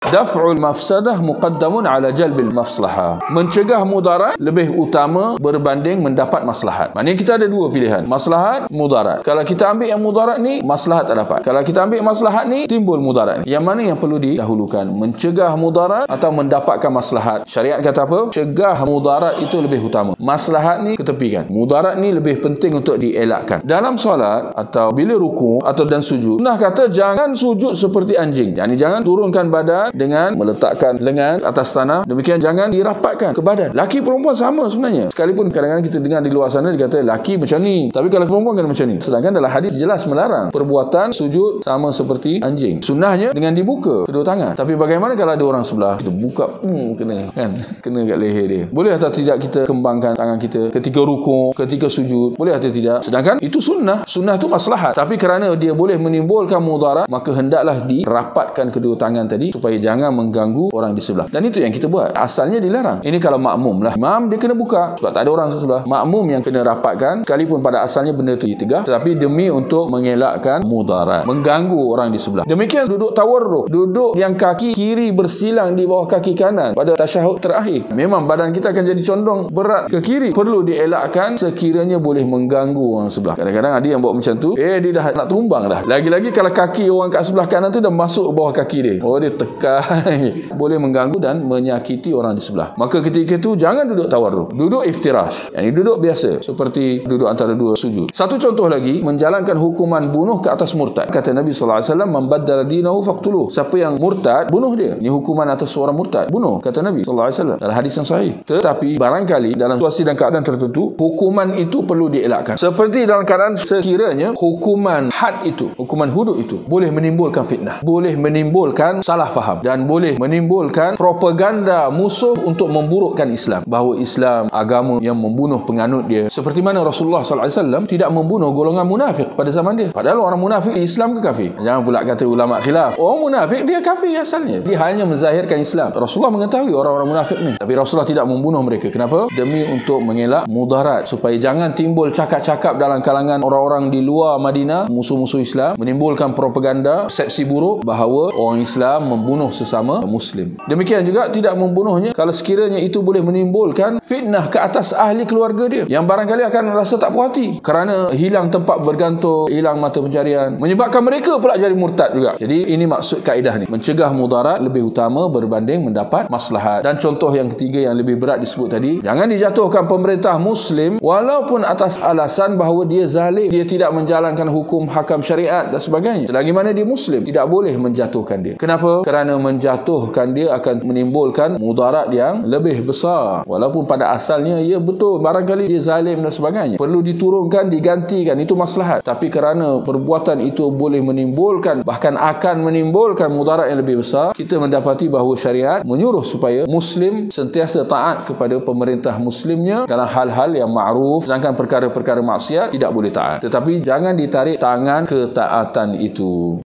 Daf'ul mafsadah muqaddamun ala jalbil mafslahah. Mencegah mudarat lebih utama berbanding mendapat maslahat. Maknanya kita ada dua pilihan, maslahat, mudarat. Kalau kita ambil yang mudarat ni, maslahat tak dapat. Kalau kita ambil maslahat ni, timbul mudarat. Yang mana yang perlu didahulukan? Mencegah mudarat atau mendapatkan maslahat? Syariat kata apa? Cegah mudarat itu lebih utama. Maslahat ni ketepikan. Mudarat ni lebih penting untuk dielakkan. Dalam solat atau bila ruku atau dan sujud, sunnah kata jangan sujud seperti anjing. Yani jangan turunkan badan dengan meletakkan lengan atas tanah. Demikian jangan dirapatkan ke badan. Laki perempuan sama sebenarnya. Sekalipun kadang-kadang kita dengar di luar sana dikata laki macam ni, tapi kalau perempuan kena macam ni. Sedangkan dalam hadis jelas melarang perbuatan sujud sama seperti anjing. Sunnahnya dengan dibuka kedua tangan. Tapi bagaimana kalau ada orang sebelah, kita buka kena kan, kena kat leher dia. Boleh atau tidak kita kembangkan tangan kita ketika rukuk, ketika sujud? Boleh atau tidak? Sedangkan itu sunnah. Sunnah itu maslahat. Tapi kerana dia boleh menimbulkan mudarat, maka hendaklah dirapatkan kedua tangan tadi supaya jangan mengganggu orang di sebelah. Dan itu yang kita buat. Asalnya dilarang. Ini kalau makmum lah. Imam dia kena buka sebab tak ada orang sebelah. Makmum yang kena rapatkan, sekalipun pada asalnya benda itu ditegah, tetapi demi untuk mengelakkan mudarat, mengganggu orang di sebelah. Demikian duduk tawarruk, duduk yang kaki kiri bersilang di bawah kaki kanan pada tasyahud terakhir. Memang badan kita akan jadi condong berat ke kiri. Perlu dielakkan sekiranya boleh mengganggu orang sebelah. Kadang-kadang ada yang buat macam tu, dia dah nak tumbang dah. Lagi-lagi kalau kaki orang kat sebelah kanan tu dah masuk bawah kaki dia. Dia tekan. Boleh mengganggu dan menyakiti orang di sebelah. Maka ketika itu jangan duduk tawarruk. Duduk iftirash. Yani duduk biasa. Seperti duduk antara dua sujud. Satu contoh lagi, menjalankan hukuman bunuh ke atas murtad. Kata Nabi SAW, "Man baddala dinahu faqtuluh." Siapa yang murtad, bunuh dia. Ini hukuman atas seorang murtad. Bunuh, kata Nabi SAW dalam hadis yang sahih. Tetapi barangkali dalam situasi dan keadaan tertentu, hukuman itu perlu dielakkan. Seperti dalam keadaan sekiranya hukuman had itu, hukuman hudud itu boleh menimbulkan fitnah, boleh menimbulkan salah faham, dan boleh menimbulkan propaganda musuh untuk memburukkan Islam, bahawa Islam agama yang membunuh penganut dia. Seperti mana Rasulullah SAW tidak membunuh golongan munafik pada zaman dia. Padahal orang munafik Islam ke kafir? Jangan pula kata ulama khilaf, orang munafik dia kafir asalnya, dia hanya menzahirkan Islam. Rasulullah mengetahui orang-orang munafik ni, tapi Rasulullah tidak membunuh mereka. Kenapa? Demi untuk mengelak mudarat, supaya jangan timbul cakap-cakap dalam kalangan orang-orang di luar Madinah, musuh-musuh Islam, menimbulkan propaganda, persepsi buruk bahawa orang Islam membunuh sesama Muslim. Demikian juga tidak membunuhnya kalau sekiranya itu boleh menimbulkan fitnah ke atas ahli keluarga dia, yang barangkali akan rasa tak puas hati kerana hilang tempat bergantung, hilang mata pencarian, menyebabkan mereka pula jadi murtad juga. Jadi ini maksud kaedah ni, mencegah mudarat lebih utama berbanding mendapat maslahat. Dan contoh yang ketiga yang lebih berat disebut tadi, jangan dijatuhkan pemerintah Muslim walaupun atas alasan bahawa dia zalim, dia tidak menjalankan hukum hakam syariat dan sebagainya. Selagi mana dia Muslim, tidak boleh menjatuhkan dia. Kenapa? Kerana menjatuhkan dia akan menimbulkan mudarat yang lebih besar. Walaupun pada asalnya ya betul, barangkali dia zalim dan sebagainya, perlu diturunkan, digantikan, itu maslahat. Tapi kerana perbuatan itu boleh menimbulkan, bahkan akan menimbulkan mudarat yang lebih besar, kita mendapati bahawa syariat menyuruh supaya Muslim sentiasa taat kepada pemerintah Muslimnya dalam hal-hal yang ma'ruf, sedangkan perkara-perkara maksiat tidak boleh taat. Tetapi jangan ditarik tangan ketaatan itu.